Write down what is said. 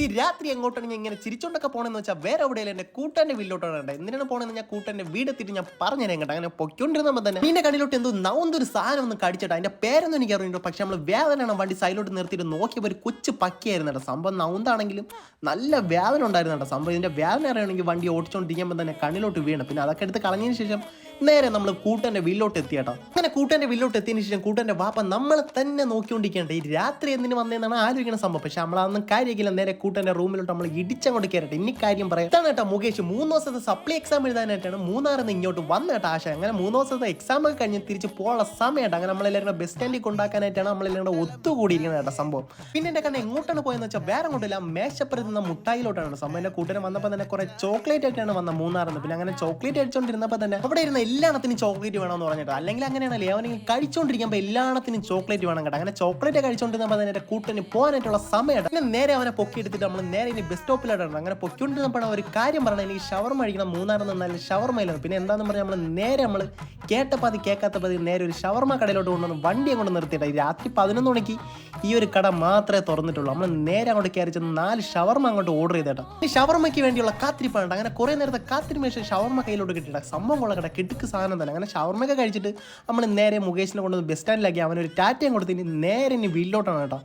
ഈ രാത്രി എങ്ങോട്ടാണ് ഞാൻ ഇങ്ങനെ ചിരിച്ചോണ്ടൊക്കെ പോണെന്ന് വെച്ചാൽ വേറെ എവിടെയല്ല എന്റെ കൂട്ടന്റെ വീട്ടിലോട്ടാണ് കണ്ടത്. എന്തിനാണ് പോണെന്ന് ഞാൻ കൂട്ടന്റെ വീടെത്തിയിട്ട് ഞാൻ പറഞ്ഞുതരാം കേട്ടോ. അങ്ങനെ പൊയ്ക്കൊണ്ടിരുന്നപ്പോൾ തന്നെ നിന്റെ കണ്ണിലോട്ട് എന്തോ നവന്തൊരു സാധനം ഒന്ന് കടിച്ചിട്ട് അതിന്റെ പേരൊന്നും എനിക്ക് അറിയുന്നുണ്ടോ. പക്ഷെ നമ്മൾ വേദനയാണ് വണ്ടി സൈഡിലോട്ട് നിർത്തിയിട്ട് നോക്കിയപ്പോൾ ഒരു കൊച്ചു പക്കിയായിരുന്നു കേട്ടോ. സംഭവം നവന്താണെങ്കിലും നല്ല വേദന ഉണ്ടായിരുന്നു കേട്ടോ. സംഭവം ഇതിന്റെ വേദന അറിയണമെങ്കിൽ വണ്ടി ഓടിച്ചോണ്ടിരിക്കുമ്പോൾ തന്നെ കണ്ണിലോട്ട് വീണ്. പിന്നെ അതൊക്കെ എടുത്ത് കളഞ്ഞതിന് ശേഷം നേരെ നമ്മൾ കൂട്ടന്റെ വീട്ടിലോട്ട് എത്തി കേട്ടോ. അങ്ങനെ കൂട്ടന്റെ വീട്ടിലോട്ട് എത്തിയതിന് ശേഷം കൂട്ടന്റെ വാപ്പ നമ്മളെ തന്നെ നോക്കിക്കൊണ്ടിരിക്കേണ്ട ഈ രാത്രി എന്തിനു വന്നതെന്നാണ് ആലോചിക്കുന്ന സംഭവം. പക്ഷെ നമ്മളതൊന്നും കാര്യമില്ല. നേരെ കൂട്ടന്റെ റൂമിലോട്ട് നമ്മൾ ഇടിച്ചങ്ങോട്ട് കയറട്ടെ. ഇനി കാര്യം പറയാം. ഇതാണ് കേട്ടോ മുകേഷ് 3 ദിവസത്തെ സപ്ലൈ എക്സാം എഴുതാനായിട്ടാണ് മൂന്നാറിന്ന് ഇങ്ങോട്ട് വന്ന കേട്ടോ ആശ. അങ്ങനെ 3 ദിവസത്തെ എക്സാം ഒക്കെ കഴിഞ്ഞ് തിരിച്ച് പോകാനുള്ള സമയമായിട്ട് അങ്ങനെ നമ്മളെല്ലാവരും ബസ് സ്റ്റാൻഡിൽ കൊണ്ടാക്കാനായിട്ടാണ് നമ്മളെല്ലാവരും ഒത്തുകൂടിയിരിക്കുന്നത് കേട്ടോ സംഭവം. പിന്നെ എന്റെ കണ്ണ് എങ്ങോട്ടാണ് പോയെന്ന് വെച്ചാൽ വേറെ കൊണ്ടില്ല, മേശപ്പുറത്ത് നിന്ന് മുട്ടായിലോട്ടാണ് സംഭവം. എന്റെ കൂട്ടനെ വന്നപ്പോൾ തന്നെ കുറെ ചോക്ലേറ്റ് ആയിട്ടാണ് വന്ന മൂന്നാറിന്ന്. പിന്നെ അങ്ങനെ ചോക്ലേറ്റ് അടിച്ചോണ്ടിരുന്നപ്പോൾ തന്നെ അവിടെ ഇരുന്ന എല്ലാത്തിനും ചോക്ലേറ്റ് വേണമെന്ന് പറഞ്ഞിട്ട്, അല്ലെങ്കിൽ അങ്ങനെയാണല്ലേ അവനെങ്കിൽ കഴിച്ചോണ്ടിരിക്കുമ്പോൾ എല്ലാത്തിനും ചോക്ലേറ്റ് വേണം കേട്ടോ. അങ്ങനെ ചോക്ലേറ്റ് കഴിച്ചോണ്ടിരുന്നപ്പോൾ തന്നെ എന്റെ കൂട്ടന് പോകാനായിട്ടുള്ള സമയമാണ്. പിന്നെ നേരെ അവനെ പൊക്കി എടുത്തിട്ട് നമ്മൾ നേരെ ഇനി ബസ് സ്റ്റോപ്പിലോട്ടാണ്. അങ്ങനെ പൊക്കിക്കൊണ്ടിരുന്നപ്പോൾ ഒരു കാര്യം പറഞ്ഞാൽ എനിക്ക് ഷവർമ കഴിക്കണം, മൂന്നാറിൽ നിന്നാൽ ഷവർമയിലാണ്. പിന്നെ എന്താണെന്ന് പറഞ്ഞാൽ നമ്മൾ കേട്ട പതി കേൾക്കാത്ത പതി നേരെ ഒരു ഷവർമ കടയിലോട്ട് കൊണ്ടുവന്ന് വണ്ടി അങ്ങോട്ട് നിർത്തിയിട്ട് രാത്രി 11 മണിക്ക് ഈ ഒരു കട മാത്രമേ തുറന്നിട്ടുള്ളൂ. നമ്മൾ നേരെ അങ്ങോട്ട് കയറി ചെന്ന് 4 ഷവർമ അങ്ങോട്ട് ഓർഡർ ചെയ്തേട്ടോ. ഈ ഷവർമയ്ക്ക് വേണ്ടിയുള്ള കാത്തിരിപ്പാണ്. അങ്ങനെ കുറേ നേരത്തെ കാത്തിരിപ്പ് ശേഷം ഷവർമ കയ്യിലോട്ട് കിട്ടിയിട്ട് സംഭവം കൊള്ള കട കിട്ടുക്ക് സാധനം തന്നെ. അങ്ങനെ ഷവർമയൊക്കെ കഴിച്ചിട്ട് നമ്മൾ നേരെ മുകേഷിനെ കൊണ്ടുവന്ന് ബസ് സ്റ്റാൻഡിലാക്കി അവനൊരു ടാറ്റയും കൊടുത്തിട്ട് നേരെ ഇനി വീട്ടിലോട്ടാണ് കേട്ടോ.